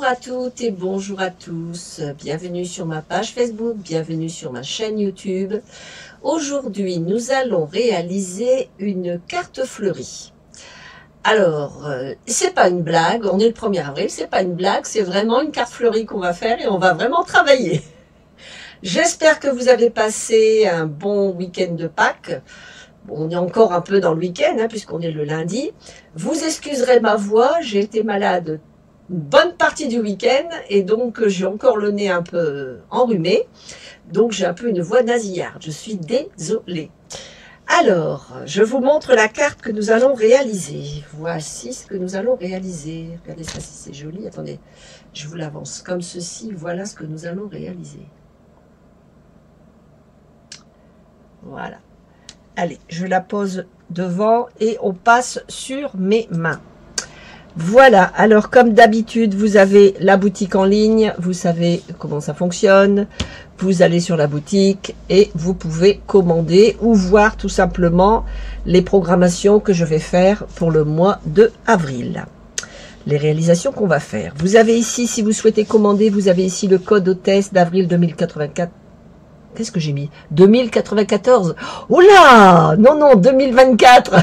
Bonjour à toutes et bonjour à tous, bienvenue sur ma page Facebook, bienvenue sur ma chaîne YouTube. Aujourd'hui, nous allons réaliser une carte fleurie. Alors, c'est pas une blague, on est le 1er avril, c'est pas une blague, c'est vraiment une carte fleurie qu'on va faire et on va vraiment travailler. J'espère que vous avez passé un bon week-end de Pâques. Bon, on est encore un peu dans le week-end, hein, puisqu'on est le lundi. Vous excuserez ma voix, j'ai été malade une bonne partie du week-end et donc j'ai encore le nez un peu enrhumé. Donc j'ai un peu une voix nasillarde, je suis désolée. Alors, je vous montre la carte que nous allons réaliser. Voici ce que nous allons réaliser. Regardez ça, si c'est joli. Attendez, je vous l'avance comme ceci. Voilà ce que nous allons réaliser. Voilà. Allez, je la pose devant et on passe sur mes mains. Voilà, alors comme d'habitude, vous avez la boutique en ligne, vous savez comment ça fonctionne. Vous allez sur la boutique et vous pouvez commander ou voir tout simplement les programmations que je vais faire pour le mois de avril. Les réalisations qu'on va faire. Vous avez ici, si vous souhaitez commander, vous avez ici le code hôtesse d'avril 2084. Qu'est-ce que j'ai mis? 2094. Oh là! Non, non, 2024.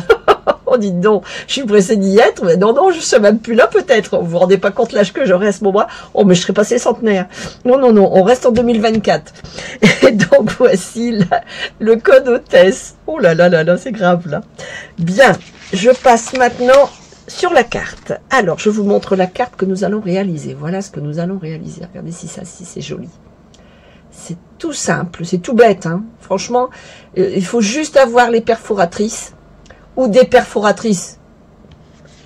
Oh, dites donc, je suis pressée d'y être, mais non, non, je ne suis même plus là peut-être. Vous vous rendez pas compte l'âge que j'aurai à ce moment-là? Oh, mais je serais passé centenaire. Non, non, non, on reste en 2024. Et donc, voici le code hôtesse. Oh là là là là, c'est grave là. Bien, je passe maintenant sur la carte. Alors, je vous montre la carte que nous allons réaliser. Voilà ce que nous allons réaliser. Regardez si ça, si c'est joli. C'est tout simple, c'est tout bête, hein. Franchement, il faut juste avoir les perforatrices ou des perforatrices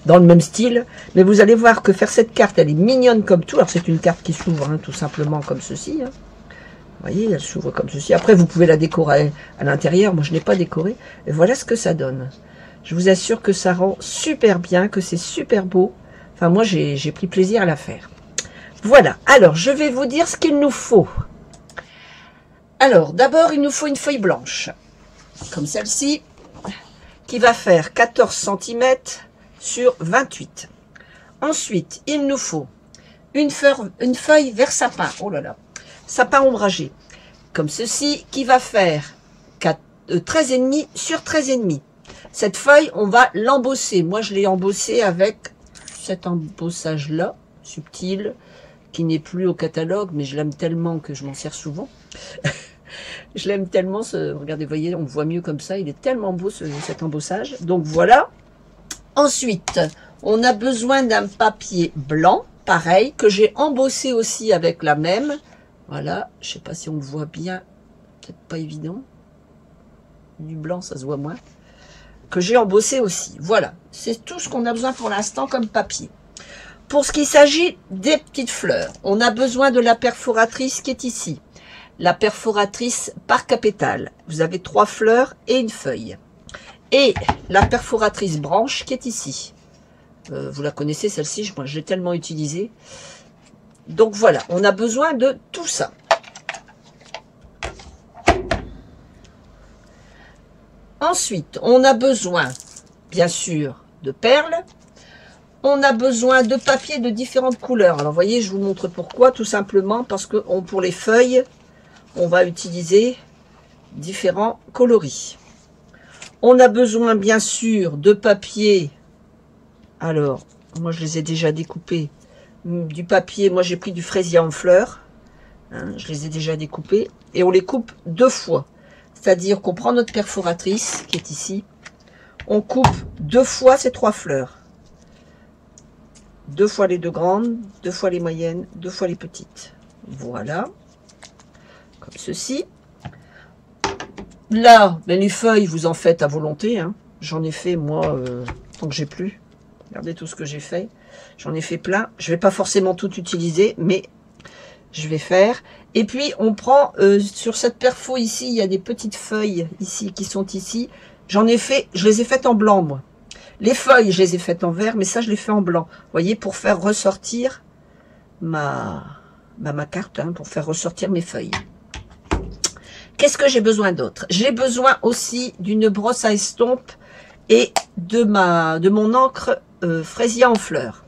dans le même style. Mais vous allez voir que faire cette carte, elle est mignonne comme tout. Alors, c'est une carte qui s'ouvre, hein, tout simplement comme ceci. Hein. Vous voyez, elle s'ouvre comme ceci. Après, vous pouvez la décorer à l'intérieur. Moi, je n'ai pas décoré. Et voilà ce que ça donne. Je vous assure que ça rend super bien, que c'est super beau. Enfin, moi, j'ai pris plaisir à la faire. Voilà. Alors, je vais vous dire ce qu'il nous faut. Alors, d'abord, il nous faut une feuille blanche, comme celle-ci, qui va faire 14 cm sur 28. Ensuite, il nous faut une feuille vert sapin, oh là là, sapin ombragé, comme ceci, qui va faire 13,5 sur 13,5. Cette feuille, on va l'embosser. Moi, je l'ai embossée avec cet embossage-là, subtil, qui n'est plus au catalogue, mais je l'aime tellement que je m'en sers souvent. Je l'aime tellement, regardez, vous voyez, on le voit mieux comme ça, il est tellement beau cet embossage. Donc voilà. Ensuite, on a besoin d'un papier blanc, pareil, que j'ai embossé aussi avec la même. Voilà, je ne sais pas si on le voit bien, peut-être pas évident. Du blanc, ça se voit moins. Que j'ai embossé aussi. Voilà, c'est tout ce qu'on a besoin pour l'instant comme papier. Pour ce qui s'agit des petites fleurs, on a besoin de la perforatrice qui est ici. La perforatrice par capétale. Vous avez 3 fleurs et une feuille. Et la perforatrice branche qui est ici. Vous la connaissez celle-ci, moi je l'ai tellement utilisée. Donc voilà, on a besoin de tout ça. Ensuite, on a besoin, bien sûr, de perles. On a besoin de papier de différentes couleurs. Alors, vous voyez, je vous montre pourquoi. Tout simplement parce que pour les feuilles, on va utiliser différents coloris. On a besoin, bien sûr, de papier. Alors, moi, je les ai déjà découpés. Du papier, moi, j'ai pris du fraisier en fleurs. Hein, je les ai déjà découpés. Et on les coupe 2 fois. C'est-à-dire qu'on prend notre perforatrice, qui est ici. On coupe 2 fois ces 3 fleurs. 2 fois les 2 grandes, 2 fois les moyennes, 2 fois les petites. Voilà. Comme ceci. Là, ben les feuilles, vous en faites à volonté. Hein. J'en ai fait, moi, tant que j'ai plus. Regardez tout ce que j'ai fait. J'en ai fait plein. Je ne vais pas forcément tout utiliser, mais je vais faire. Et puis, on prend, sur cette perfo ici, il y a des petites feuilles ici, qui sont ici. J'en ai fait, je les ai faites en blanc, moi. Les feuilles, je les ai faites en vert, mais ça, je les fais en blanc. Vous voyez, pour faire ressortir ma carte, hein, pour faire ressortir mes feuilles. Qu'est-ce que j'ai besoin d'autre? J'ai besoin aussi d'une brosse à estompe et de mon encre fraisier en fleurs.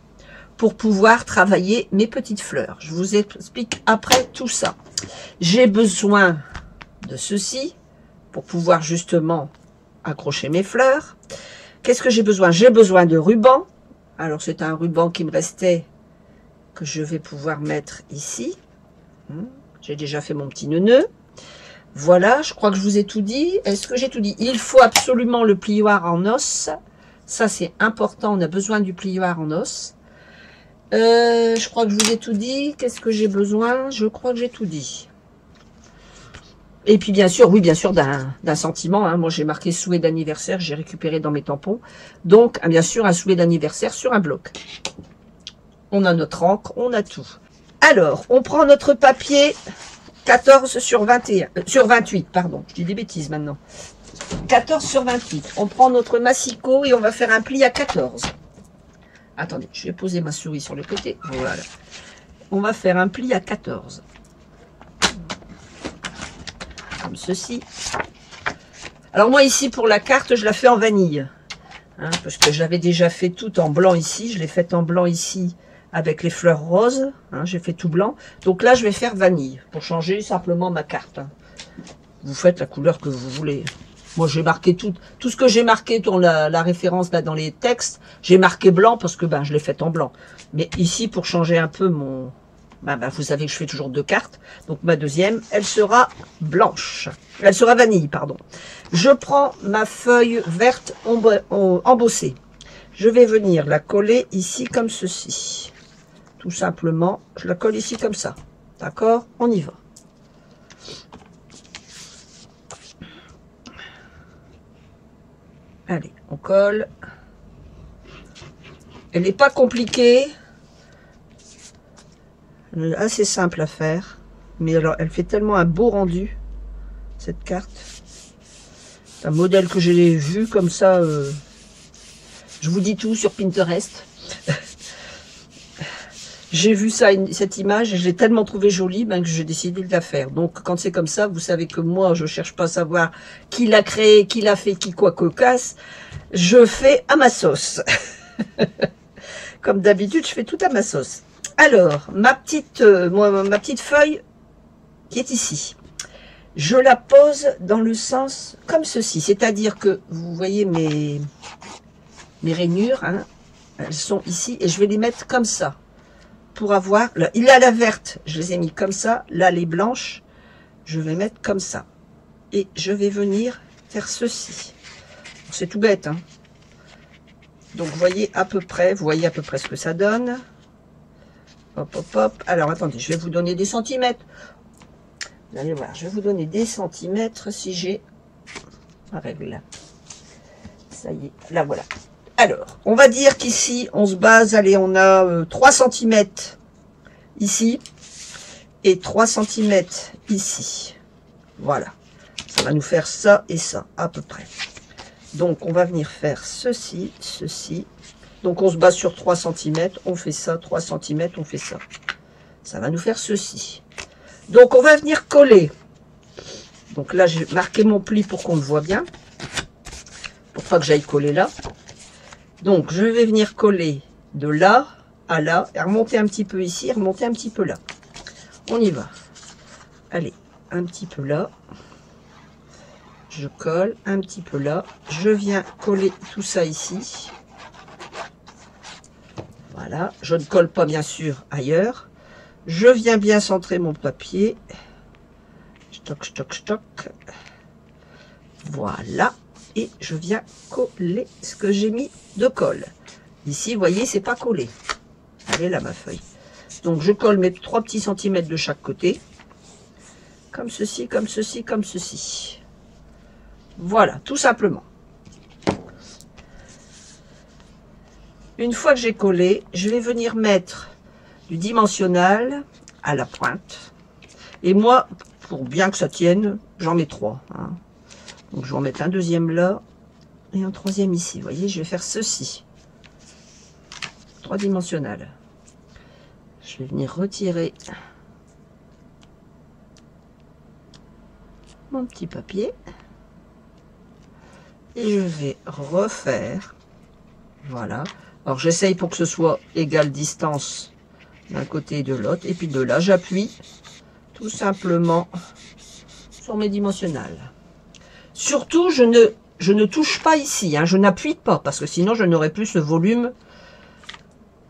pour pouvoir travailler mes petites fleurs. Je vous explique après tout ça. J'ai besoin de ceci pour pouvoir justement accrocher mes fleurs. Qu'est-ce que j'ai besoin? J'ai besoin de ruban. Alors c'est un ruban qui me restait que je vais pouvoir mettre ici. J'ai déjà fait mon petit nœud. Voilà, je crois que je vous ai tout dit. Est-ce que j'ai tout dit? Il faut absolument le plioir en os. Ça, c'est important. On a besoin du plioir en os. Je crois que je vous ai tout dit. Qu'est-ce que j'ai besoin? Je crois que j'ai tout dit. Et puis, bien sûr, oui, bien sûr, d'un sentiment. Hein. Moi, j'ai marqué souhait d'anniversaire. J'ai récupéré dans mes tampons. Donc, bien sûr, un souhait d'anniversaire sur un bloc. On a notre encre, on a tout. Alors, on prend notre papier 14 sur 21, sur 28, pardon. Je dis des bêtises maintenant. 14 sur 28. On prend notre massicot et on va faire un pli à 14. Attendez, je vais poser ma souris sur le côté. Voilà. On va faire un pli à 14. Comme ceci. Alors moi ici, pour la carte, je la fais en vanille. Hein, parce que je l'avais déjà fait tout en blanc ici. Je l'ai faite en blanc ici. Avec les fleurs roses, hein, j'ai fait tout blanc. Donc là, je vais faire vanille, pour changer simplement ma carte. Hein. Vous faites la couleur que vous voulez. Moi, j'ai marqué tout ce que j'ai marqué dans la référence, là, dans les textes, j'ai marqué blanc, parce que je l'ai fait en blanc. Mais ici, pour changer un peu mon... vous savez que je fais toujours 2 cartes. Donc ma deuxième, elle sera blanche. Elle sera vanille, pardon. Je prends ma feuille verte embossée. Je vais venir la coller ici, comme ceci. Tout simplement, je la colle ici comme ça. D'accord? On y va. Allez, on colle. Elle n'est pas compliquée. Elle est assez simple à faire. Mais alors, elle fait tellement un beau rendu, cette carte. C'est un modèle que j'ai vu comme ça. Je vous dis tout sur Pinterest. J'ai vu ça, cette image, et je l'ai tellement trouvée jolie que j'ai décidé de la faire. Donc, quand c'est comme ça, vous savez que moi, je cherche pas à savoir qui l'a créé, qui l'a fait, qui quoi cocasse. Je fais à ma sauce. Comme d'habitude, je fais tout à ma sauce. Alors, ma petite feuille qui est ici, je la pose dans le sens comme ceci. C'est-à-dire que, vous voyez mes rainures, hein, elles sont ici, et je vais les mettre comme ça. Pour avoir, il a la verte, je les ai mis comme ça, là les blanches, je vais mettre comme ça. Et je vais venir faire ceci. C'est tout bête, hein. Donc vous voyez à peu près ce que ça donne. Hop, hop, hop. Alors attendez, je vais vous donner des centimètres. Vous allez voir, je vais vous donner des centimètres si j'ai ma règle. Ça y est, là voilà. Alors, on va dire qu'ici, on se base, allez, on a 3 cm ici et 3 cm ici. Voilà. Ça va nous faire ça et ça, à peu près. Donc, on va venir faire ceci, ceci. Donc, on se base sur 3 cm, on fait ça, 3 cm, on fait ça. Ça va nous faire ceci. Donc, on va venir coller. Donc là, j'ai marqué mon pli pour qu'on le voit bien. Pour pas que j'aille coller là. Donc, je vais venir coller de là à là, et remonter un petit peu ici, remonter un petit peu là. On y va. Allez, un petit peu là. Je colle un petit peu là. Je viens coller tout ça ici. Voilà. Je ne colle pas, bien sûr, ailleurs. Je viens bien centrer mon papier. Stoc, stoc, stoc. Voilà. Et je viens coller ce que j'ai mis de colle. Ici, vous voyez, c'est pas collé. Elle est là, ma feuille. Donc, je colle mes 3 petits centimètres de chaque côté. Comme ceci, comme ceci, comme ceci. Voilà, tout simplement. Une fois que j'ai collé, je vais venir mettre du dimensionnel à la pointe. Et moi, pour bien que ça tienne, j'en mets 3. Hein. Donc, je vais en mettre un deuxième là et un troisième ici. Vous voyez, je vais faire ceci. 3 dimensionnels. Je vais venir retirer mon petit papier. Et je vais refaire, voilà, Alors j'essaye pour que ce soit égale distance d'un côté et de l'autre. Et puis de là, j'appuie tout simplement sur mes dimensionnels. Surtout, je ne touche pas ici, hein, je n'appuie pas, parce que sinon je n'aurais plus ce volume,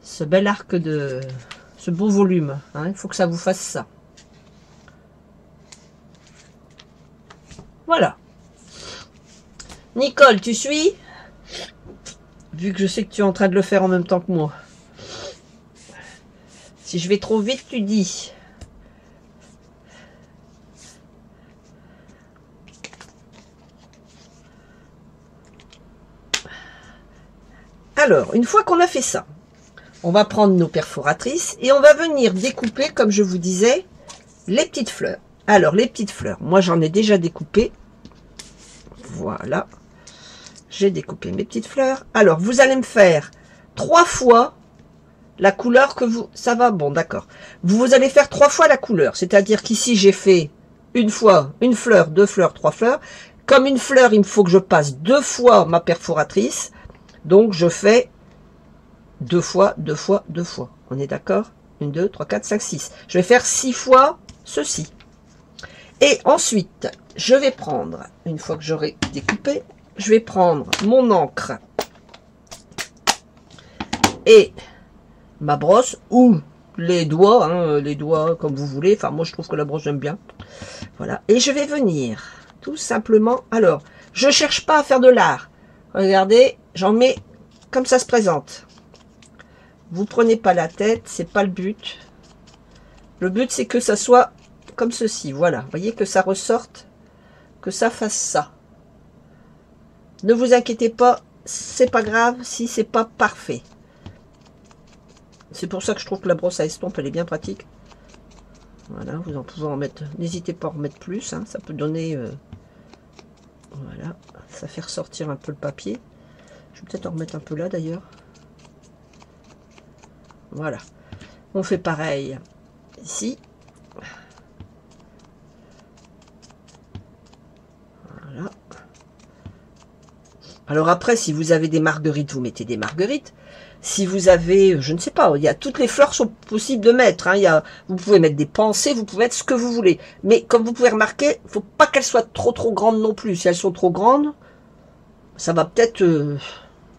ce bel arc de... ce beau volume. Hein, il faut que ça vous fasse ça. Voilà. Nicole, tu suis? Vu que je sais que tu es en train de le faire en même temps que moi. Si je vais trop vite, tu dis. Alors, une fois qu'on a fait ça, on va prendre nos perforatrices et on va venir découper, comme je vous disais, les petites fleurs. Alors, les petites fleurs, moi j'en ai déjà découpé. Voilà. J'ai découpé mes petites fleurs. Alors, vous allez me faire 3 fois la couleur que vous... Ça va? Bon, d'accord. Vous allez faire 3 fois la couleur. C'est-à-dire qu'ici, j'ai fait une fois une fleur, 2 fleurs, 3 fleurs. Comme une fleur, il me faut que je passe 2 fois ma perforatrice. Donc, je fais 2 fois, 2 fois, 2 fois. On est d'accord? 1, 2, 3, 4, 5, 6. Je vais faire 6 fois ceci. Et ensuite, je vais prendre, une fois que j'aurai découpé, je vais prendre mon encre et ma brosse ou les doigts, hein, les doigts comme vous voulez. Enfin, moi, je trouve que la brosse, j'aime bien. Voilà. Et je vais venir tout simplement. Alors, je cherche pas à faire de l'art. Regardez, j'en mets comme ça se présente. Vous prenez pas la tête, c'est pas le but. Le but, c'est que ça soit comme ceci. Voilà. Vous voyez, que ça ressorte, que ça fasse ça. Ne vous inquiétez pas, c'est pas grave si c'est pas parfait. C'est pour ça que je trouve que la brosse à estompe, elle est bien pratique. Voilà, vous en pouvez en mettre. N'hésitez pas à en mettre plus, hein, ça peut donner... voilà, ça fait ressortir un peu le papier. Je vais peut-être en remettre un peu là d'ailleurs. Voilà. On fait pareil ici. Voilà. Alors après, si vous avez des marguerites, vous mettez des marguerites. Si vous avez, je ne sais pas, il y a toutes les fleurs sont possibles de mettre. Hein, vous pouvez mettre des pensées, vous pouvez mettre ce que vous voulez. Mais comme vous pouvez remarquer, il ne faut pas qu'elles soient trop grandes non plus. Si elles sont trop grandes, ça va peut-être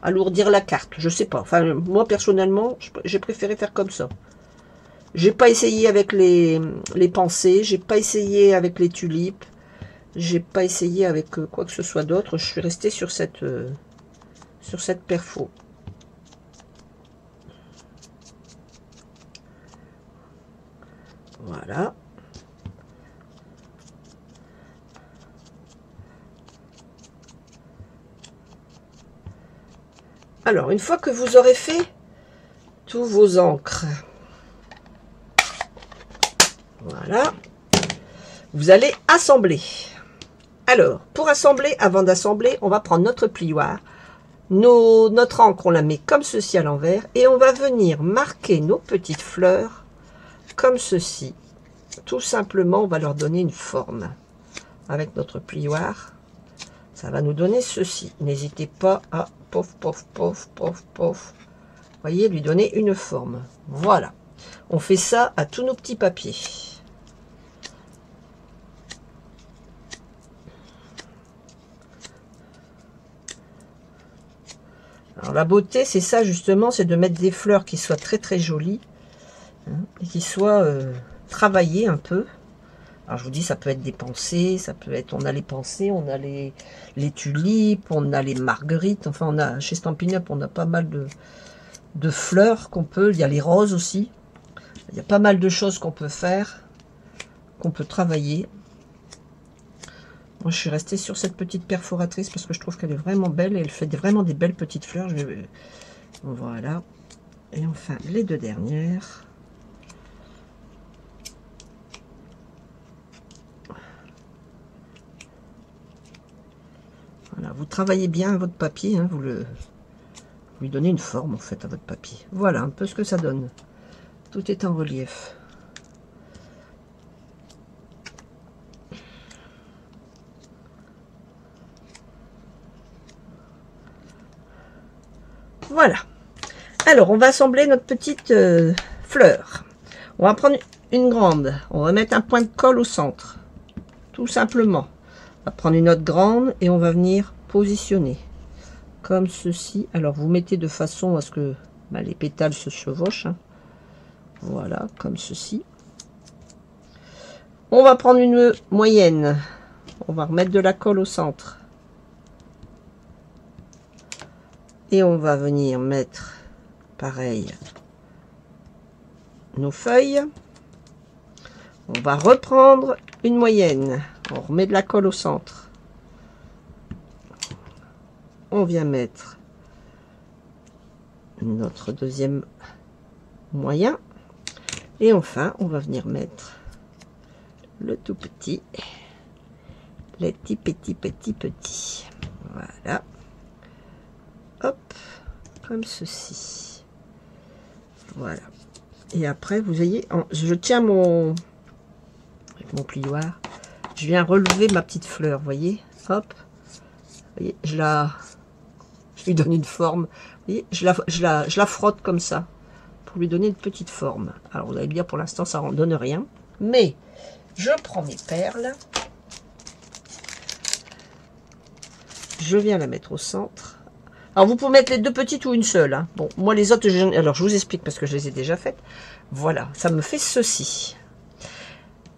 alourdir la carte. Je sais pas. Enfin, moi personnellement, j'ai préféré faire comme ça. J'ai pas essayé avec les pensées, j'ai pas essayé avec les tulipes, j'ai pas essayé avec quoi que ce soit d'autre. Je suis restée sur cette perfo. Voilà. Alors, une fois que vous aurez fait tous vos encres, voilà, vous allez assembler. Alors, pour assembler, avant d'assembler, on va prendre notre plioir. Notre encre, on la met comme ceci à l'envers et on va venir marquer nos petites fleurs comme ceci. Tout simplement, on va leur donner une forme avec notre plioir. Ça va nous donner ceci. N'hésitez pas à pof, pof, pof, pof, pof. Voyez, lui donner une forme. Voilà. On fait ça à tous nos petits papiers. Alors la beauté, c'est ça justement, c'est de mettre des fleurs qui soient très jolies, hein, et qui soient travaillées un peu. Alors je vous dis, ça peut être des pensées, ça peut être, on a les pensées, on a les tulipes, on a les marguerites, enfin on a, chez Stampin' Up, on a pas mal de fleurs qu'on peut, il y a les roses aussi, il y a pas mal de choses qu'on peut faire, qu'on peut travailler. Moi je suis restée sur cette petite perforatrice parce que je trouve qu'elle est vraiment belle et elle fait vraiment des belles petites fleurs. Voilà, et enfin les deux dernières. Voilà, vous travaillez bien votre papier, hein, vous lui donnez une forme en fait à votre papier. Voilà un peu ce que ça donne. Tout est en relief. Voilà. Alors, on va assembler notre petite fleur. On va prendre une grande. On va mettre un point de colle au centre. Tout simplement. On va prendre une autre grande et on va venir positionner. Comme ceci. Alors, vous mettez de façon à ce que les pétales se chevauchent. Hein. Voilà, comme ceci. On va prendre une moyenne. On va remettre de la colle au centre. Et on va venir mettre, pareil, nos feuilles. On va reprendre une moyenne. On remet de la colle au centre. On vient mettre notre deuxième moyen. Et enfin, on va venir mettre le tout petit. Les petits. Voilà. Hop, comme ceci. Voilà. Et après, vous voyez, je tiens avec mon plioir. Je viens relever ma petite fleur, voyez. Hop. Vous voyez, je lui donne une forme. Vous voyez, je la frotte comme ça. Pour lui donner une petite forme. Alors, vous allez bien, pour l'instant, ça ne donne rien. Mais, je prends mes perles. Je viens la mettre au centre. Alors, vous pouvez mettre les deux petites ou une seule. Hein. Bon, moi, les autres, alors je vous explique parce que je les ai déjà faites. Voilà, ça me fait ceci.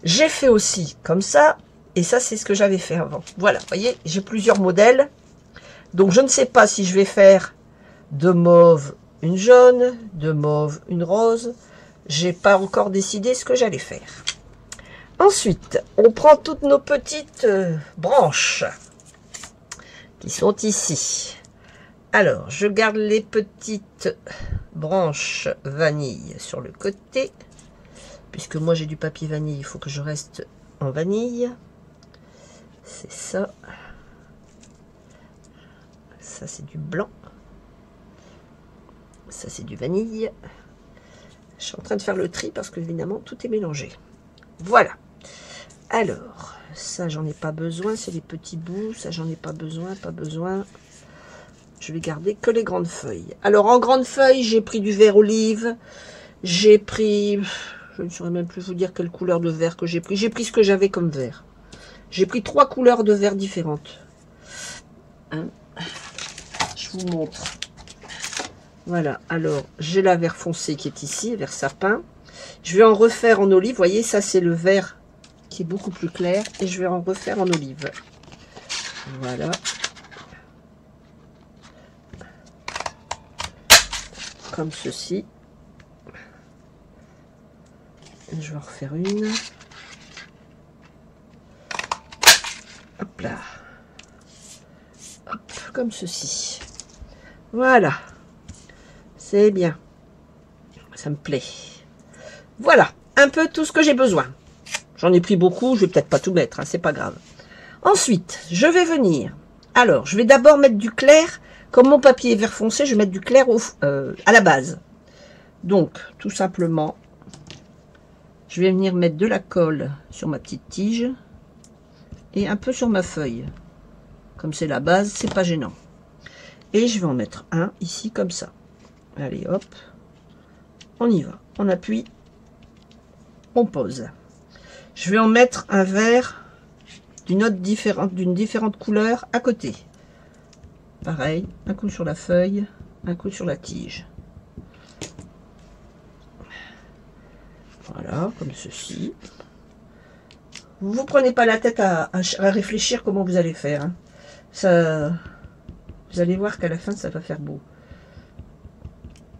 J'ai fait aussi comme ça. Et ça, c'est ce que j'avais fait avant. Voilà, vous voyez, j'ai plusieurs modèles. Donc, je ne sais pas si je vais faire de mauve une jaune, de mauve une rose. J'ai pas encore décidé ce que j'allais faire. Ensuite, on prend toutes nos petites branches qui sont ici. Alors, je garde les petites branches vanille sur le côté. Puisque moi, j'ai du papier vanille, il faut que je reste en vanille. C'est ça. Ça, c'est du blanc. Ça, c'est du vanille. Je suis en train de faire le tri parce que, évidemment, tout est mélangé. Voilà. Alors, ça, j'en ai pas besoin. C'est les petits bouts. Ça, j'en ai pas besoin. Pas besoin. Je vais garder que les grandes feuilles. Alors, en grandes feuilles, j'ai pris du vert olive. J'ai pris... Je ne saurais même plus vous dire quelle couleur de vert que j'ai pris. J'ai pris ce que j'avais comme vert. J'ai pris 3 couleurs de vert différentes. Hein, je vous montre. Voilà. Alors, j'ai la vert foncé qui est ici, vert sapin. Je vais en refaire en olive. Vous voyez, ça, c'est le vert qui est beaucoup plus clair. Et je vais en refaire en olive. Voilà. Comme ceci. Je vais en refaire une. Hop là. Hop, comme ceci. Voilà. C'est bien. Ça me plaît. Voilà. Un peu tout ce que j'ai besoin. J'en ai pris beaucoup. Je vais peut-être pas tout mettre. Hein, c'est pas grave. Ensuite, je vais venir. Alors, je vais d'abord mettre du clair. Comme mon papier est vert foncé, je vais mettre du clair à la base. Donc, tout simplement, je vais venir mettre de la colle sur ma petite tige et un peu sur ma feuille. Comme c'est la base, c'est pas gênant. Et je vais en mettre un ici comme ça. Allez, hop. On y va. On appuie. On pose. Je vais en mettre un vert d'une différente couleur à côté. Pareil, un coup sur la feuille, un coup sur la tige. Voilà, comme ceci. Vous ne prenez pas la tête à réfléchir comment vous allez faire. Hein. Ça, vous allez voir qu'à la fin, ça va faire beau.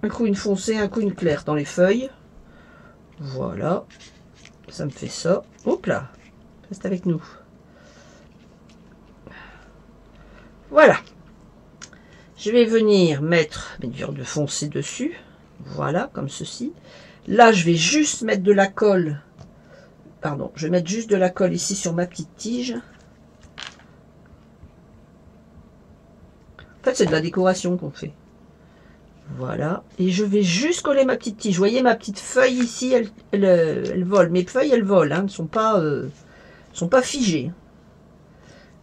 Un coup une foncée, un coup une claire dans les feuilles. Voilà. Ça me fait ça. Hop là. Reste avec nous. Voilà. Je vais venir mettre mes durs de foncé dessus. Voilà, comme ceci. Là, je vais juste mettre de la colle. Pardon, je vais mettre juste de la colle ici sur ma petite tige. En fait, c'est de la décoration qu'on fait. Voilà. Et je vais juste coller ma petite tige. Vous voyez, ma petite feuille ici, elle vole. Mes feuilles, elles volent. Hein, elles ne sont pas figées.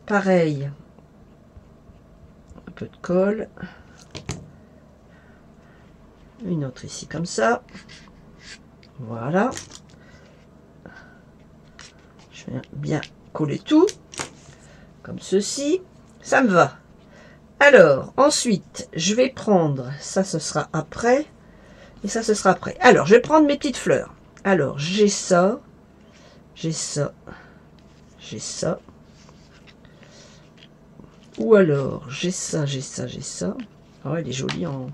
Pareil. Un peu de colle. Une autre ici comme ça. Voilà. Je viens bien coller tout. Comme ceci. Ça me va. Alors, ensuite, je vais prendre, ça ce sera après, et ça ce sera après. Alors, je vais prendre mes petites fleurs. Alors, j'ai ça, j'ai ça, j'ai ça. Ou alors, j'ai ça, j'ai ça, j'ai ça. Oh, elle est jolie en...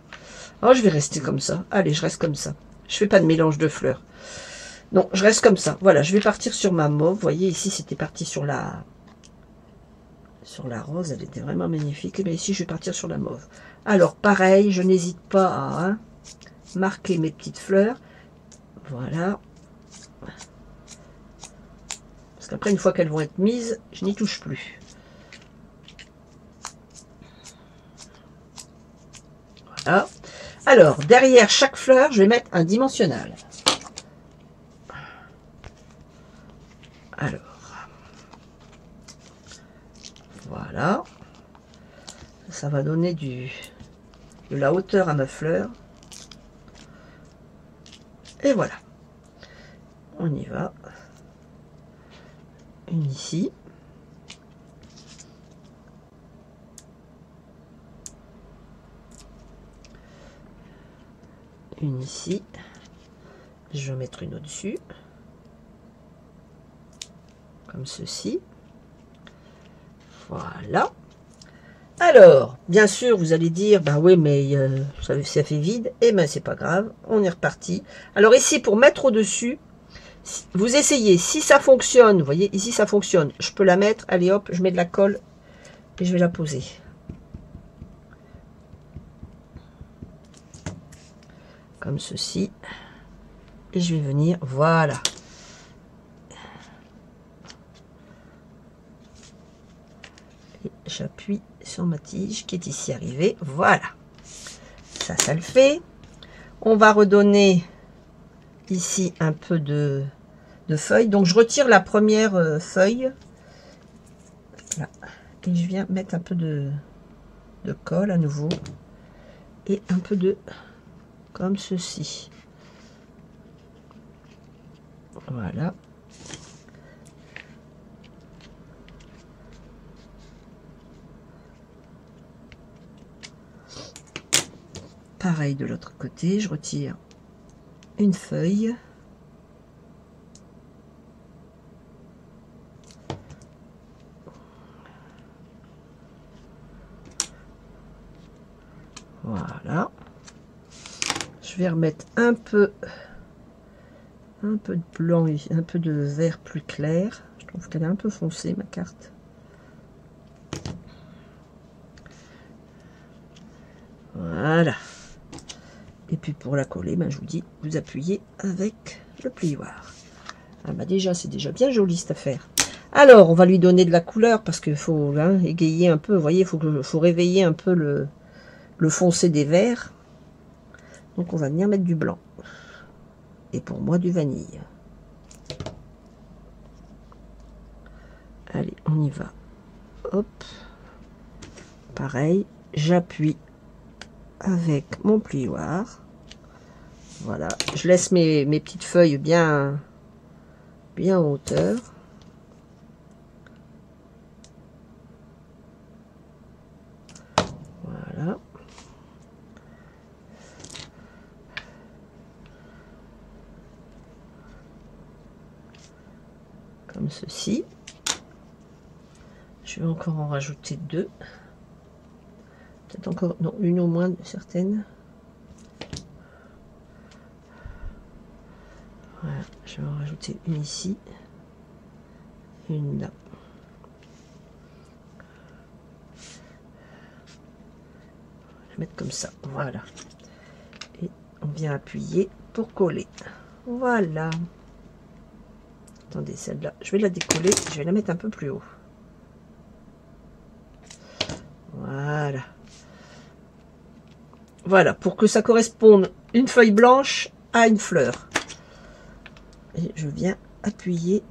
Oh, je vais rester comme ça. Allez, je reste comme ça. Je fais pas de mélange de fleurs. Non, je reste comme ça. Voilà, je vais partir sur ma mauve. Vous voyez, ici, c'était parti sur la rose. Elle était vraiment magnifique. Mais ici, je vais partir sur la mauve. Alors, pareil, je n'hésite pas à marquer mes petites fleurs. Voilà. Parce qu'après, une fois qu'elles vont être mises, je n'y touche plus. Voilà. Alors, derrière chaque fleur, je vais mettre un dimensionnel. Alors, voilà. Ça va donner de la hauteur à ma fleur. Et voilà. On y va. Une ici. Une ici. Je vais mettre une au-dessus. Comme ceci. Voilà. Alors, bien sûr, vous allez dire, bah oui, mais ça fait vide. Eh ben, c'est pas grave, on est reparti. Alors ici, pour mettre au-dessus, vous essayez. Si ça fonctionne, vous voyez, ici ça fonctionne. Je peux la mettre, allez hop, je mets de la colle et je vais la poser. Comme ceci. Et je vais venir, voilà. Et j'appuie sur ma tige qui est ici arrivée. Voilà. Ça le fait. On va redonner ici un peu de feuilles. Donc je retire la première feuille. Là. Et je viens mettre un peu de colle à nouveau. Et un peu de... comme ceci. Voilà. Pareil de l'autre côté, je retire une feuille. Voilà. Je vais remettre un peu de blanc et un peu de vert plus clair. Je trouve qu'elle est un peu foncée, ma carte. Voilà. Et puis pour la coller, ben, je vous dis, vous appuyez avec le plioir. Ah bah déjà, c'est déjà bien joli cette affaire. Alors, on va lui donner de la couleur parce qu'il faut égayer un peu. Vous voyez, il faut réveiller un peu le foncé des verts. Donc on va venir mettre du blanc. Et pour moi, du vanille. Allez, on y va. Hop. Pareil, j'appuie avec mon plioir. Voilà, je laisse mes petites feuilles bien en hauteur. Voilà. Comme ceci. Je vais encore en rajouter deux. Peut-être encore, non, une au moins, certaines. Voilà, je vais en rajouter une ici. Une là. Je vais mettre comme ça, voilà. Et on vient appuyer pour coller. Voilà. Attendez, celle-là, je vais la décoller, je vais la mettre un peu plus haut. Voilà. Voilà, pour que ça corresponde une feuille blanche à une fleur. Et je viens appuyer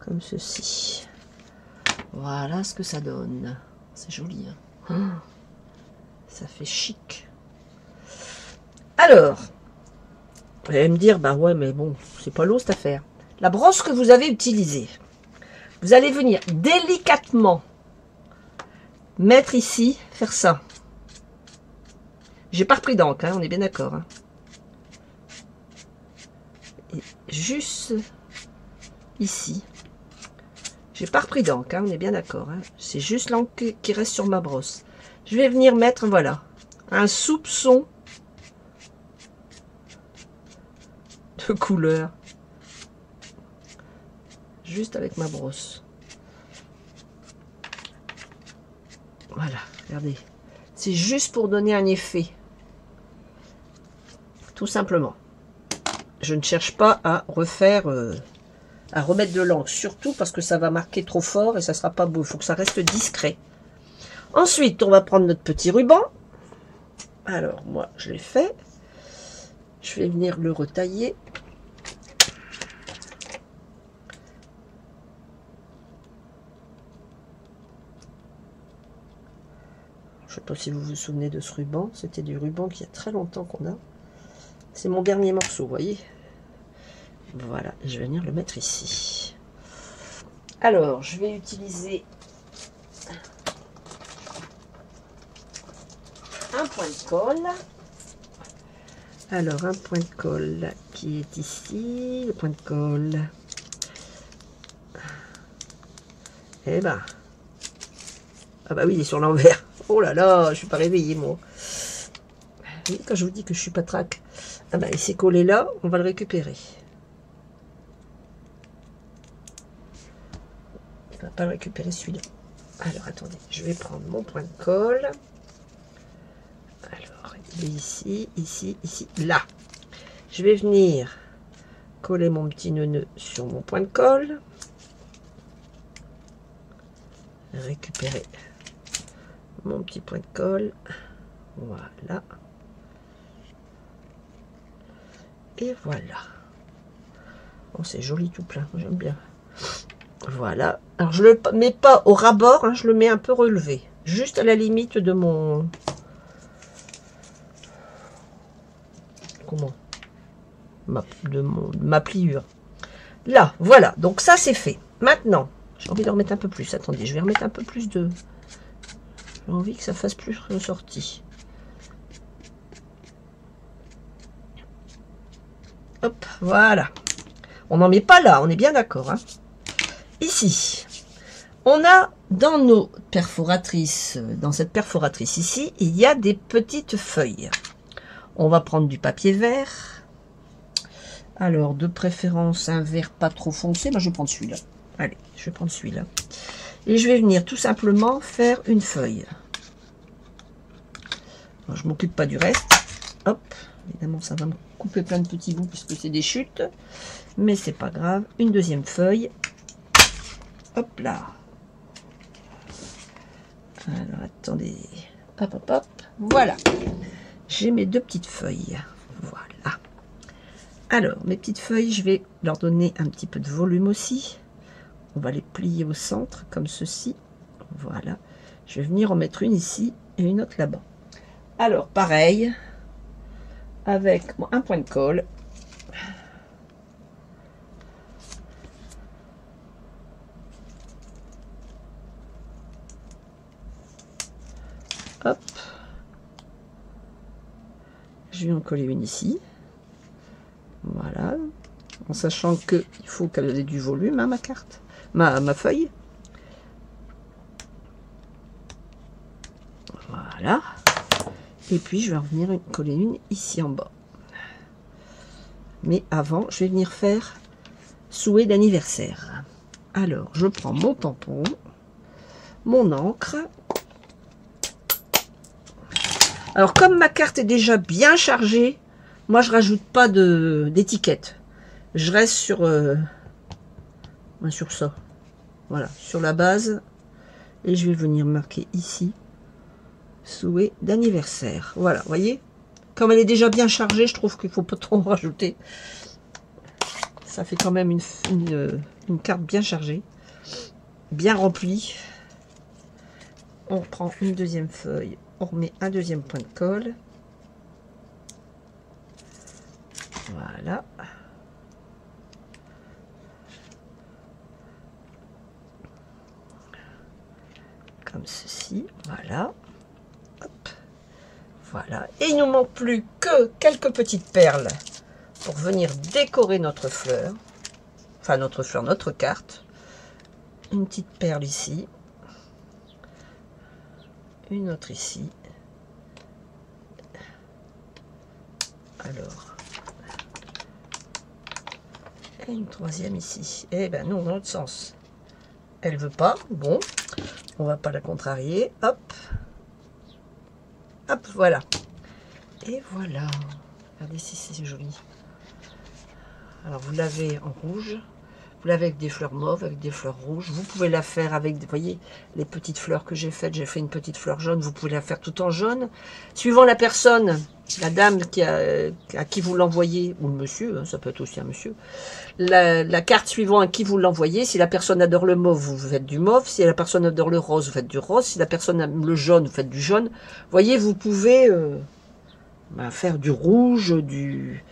comme ceci. Voilà ce que ça donne. C'est joli, hein. Ça fait chic. Alors, vous allez me dire, bah ouais, mais bon, c'est pas l'eau cette affaire. La brosse que vous avez utilisée, vous allez venir délicatement mettre ici, faire ça. J'ai pas repris d'encre, hein, on est bien d'accord. Hein. Juste ici. J'ai pas repris d'encre, hein, on est bien d'accord. Hein. C'est juste l'encre qui reste sur ma brosse. Je vais venir mettre, voilà, un soupçon de couleur. Juste avec ma brosse. Voilà, regardez. C'est juste pour donner un effet. Tout simplement. Je ne cherche pas à refaire, à remettre de l'encre. Surtout parce que ça va marquer trop fort et ça sera pas beau. Il faut que ça reste discret. Ensuite, on va prendre notre petit ruban. Alors, moi, je l'ai fait. Je vais venir le retailler. Je ne sais pas si vous vous souvenez de ce ruban. C'était du ruban qu'il y a très longtemps qu'on a. C'est mon dernier morceau, vous voyez. Voilà, je vais venir le mettre ici. Alors, je vais utiliser un point de colle. Alors, un point de colle qui est ici. Le point de colle. Eh ben. Ah bah oui, il est sur l'envers. Oh là là, je suis pas réveillée, moi. Oui, quand je vous dis que je suis pas traque. Ah bah, il s'est collé là, on va le récupérer. On va pas le récupérer celui-là. Alors, attendez, je vais prendre mon point de colle. Alors, il est ici, ici, ici, là. Je vais venir coller mon petit nœud sur mon point de colle. Récupérer mon petit point de colle. Voilà. Et voilà. Oh, c'est joli tout plein, j'aime bien. Voilà. Alors, je le mets pas au ras-bord, hein, je le mets un peu relevé. Juste à la limite de mon... Comment ma pliure. Là, voilà. Donc, ça, c'est fait. Maintenant, j'ai envie de remettre un peu plus. Attendez, je vais remettre un peu plus de... J'ai envie que ça fasse plus ressorti. Hop, voilà. On n'en met pas là, on est bien d'accord. Hein. Ici, on a dans nos perforatrices, dans cette perforatrice ici, il y a des petites feuilles. On va prendre du papier vert. Alors, de préférence, un vert pas trop foncé. Moi, je vais prendre celui-là. Allez, je vais prendre celui-là. Et je vais venir tout simplement faire une feuille. Alors, je ne m'occupe pas du reste. Hop, évidemment, ça va me couper plein de petits bouts puisque c'est des chutes. Mais c'est pas grave. Une deuxième feuille. Hop là. Alors, attendez. Hop, hop, hop. Voilà. J'ai mes deux petites feuilles. Voilà. Alors, mes petites feuilles, je vais leur donner un petit peu de volume aussi. On va les plier au centre, comme ceci. Voilà. Je vais venir en mettre une ici et une autre là-bas. Alors, pareil, avec un point de colle. Hop. Je vais en coller une ici. Voilà. En sachant qu'il faut qu'elle ait du volume, hein, ma carte. Ma feuille. Voilà. Et puis, je vais revenir coller une ici en bas. Mais avant, je vais venir faire souhait d'anniversaire. Alors, je prends mon tampon, mon encre. Alors, comme ma carte est déjà bien chargée, moi, je rajoute pas d'étiquette. Je reste sur ça. Voilà, sur la base. Et je vais venir marquer ici souhait d'anniversaire. Voilà, vous voyez, comme elle est déjà bien chargée, je trouve qu'il faut pas trop en rajouter. Ça fait quand même une carte bien chargée, bien remplie. On reprend une deuxième feuille, on remet un deuxième point de colle. Voilà. Comme ceci, voilà. Hop. Voilà. Et il ne nous manque plus que quelques petites perles pour venir décorer notre fleur. Enfin, notre fleur, notre carte. Une petite perle ici. Une autre ici. Alors. Et une troisième ici. Eh ben non, dans l'autre sens. Elle veut pas. Bon. On va pas la contrarier. Hop. Hop, voilà. Et voilà. Regardez si c'est joli. Alors, vous l'avez en rouge. Vous l'avez avec des fleurs mauves, avec des fleurs rouges. Vous pouvez la faire avec, vous voyez, les petites fleurs que j'ai faites. J'ai fait une petite fleur jaune. Vous pouvez la faire tout en jaune. Suivant la personne, la dame à qui vous l'envoyez, ou le monsieur, hein, ça peut être aussi un monsieur. La carte suivant à qui vous l'envoyez. Si la personne adore le mauve, vous faites du mauve. Si la personne adore le rose, vous faites du rose. Si la personne aime le jaune, vous faites du jaune. Vous voyez, vous pouvez faire du rouge, du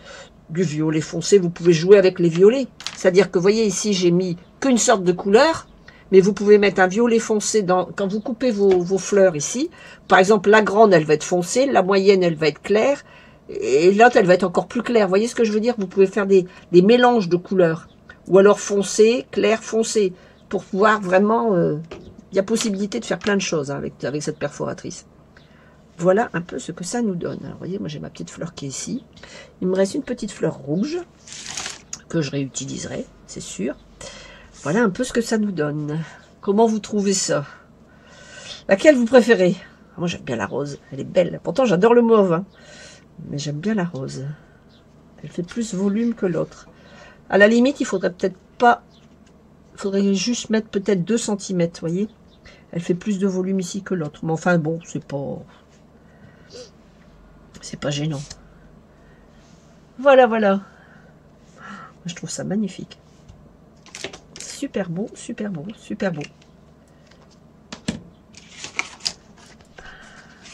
violet foncé. Vous pouvez jouer avec les violets. C'est-à-dire que, vous voyez, ici, j'ai mis qu'une sorte de couleur, mais vous pouvez mettre un violet foncé quand vous coupez vos fleurs ici. Par exemple, la grande, elle va être foncée, la moyenne, elle va être claire, et l'autre, elle va être encore plus claire. Vous voyez ce que je veux dire? Vous pouvez faire des mélanges de couleurs, ou alors foncé, clair, foncé, pour pouvoir vraiment... il y a possibilité de faire plein de choses hein, avec cette perforatrice. Voilà un peu ce que ça nous donne. Alors, vous voyez, moi, j'ai ma petite fleur qui est ici. Il me reste une petite fleur rouge, que je réutiliserai, c'est sûr. Voilà un peu ce que ça nous donne. Comment vous trouvez ça? Laquelle vous préférez? Moi j'aime bien la rose, elle est belle. Pourtant j'adore le mauve, hein. Mais j'aime bien la rose. Elle fait plus volume que l'autre. À la limite, il faudrait peut-être pas... Il faudrait juste mettre peut-être 2 cm, vous voyez. Elle fait plus de volume ici que l'autre. Mais enfin bon, c'est pas gênant. Voilà, voilà. Je trouve ça magnifique. Super beau, super beau, super beau.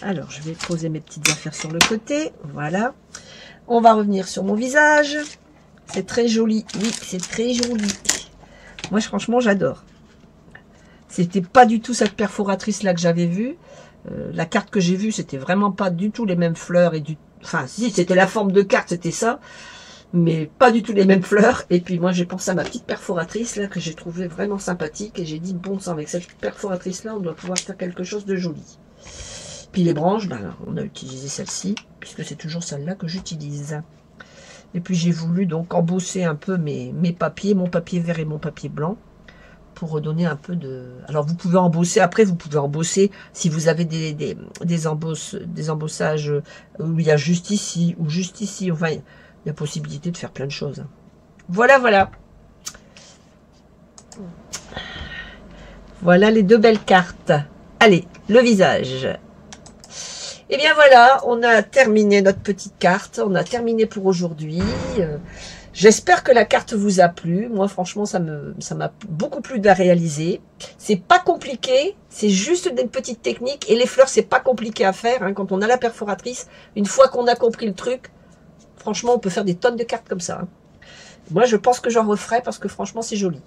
Alors, je vais poser mes petites affaires sur le côté. Voilà. On va revenir sur mon visage. C'est très joli. Oui, c'est très joli. Moi, franchement, j'adore. C'était pas du tout cette perforatrice-là que j'avais vue. La carte que j'ai vue, c'était vraiment pas du tout les mêmes fleurs. Enfin, si, c'était la forme de carte, c'était ça. Mais pas du tout les mêmes fleurs. Et puis moi j'ai pensé à ma petite perforatrice là que j'ai trouvé vraiment sympathique et j'ai dit bon sang, avec cette perforatrice là on doit pouvoir faire quelque chose de joli. Puis les branches, ben, on a utilisé celle-ci puisque c'est toujours celle-là que j'utilise. Et puis j'ai voulu donc embosser un peu mes papiers, mon papier vert et mon papier blanc pour redonner un peu de... Alors vous pouvez embosser, après vous pouvez embosser si vous avez des embossages où il y a juste ici ou juste ici, enfin... Il y a possibilité de faire plein de choses. Voilà, voilà. Voilà les 2 belles cartes. Allez, le visage. Et bien voilà, on a terminé notre petite carte. On a terminé pour aujourd'hui. J'espère que la carte vous a plu. Moi, franchement, ça m'a beaucoup plu de réaliser. C'est pas compliqué. C'est juste des petites techniques. Et les fleurs, c'est pas compliqué à faire. Hein, quand on a la perforatrice, une fois qu'on a compris le truc, franchement, on peut faire des tonnes de cartes comme ça. Hein. Moi, je pense que j'en referai parce que franchement, c'est joli.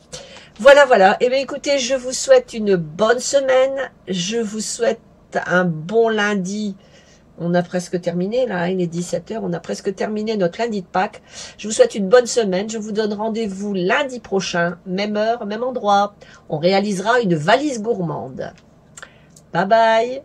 Voilà, voilà. Eh bien, écoutez, je vous souhaite une bonne semaine. Je vous souhaite un bon lundi. On a presque terminé, là. Il est 17 h. On a presque terminé notre lundi de Pâques. Je vous souhaite une bonne semaine. Je vous donne rendez-vous lundi prochain. Même heure, même endroit. On réalisera une valise gourmande. Bye bye.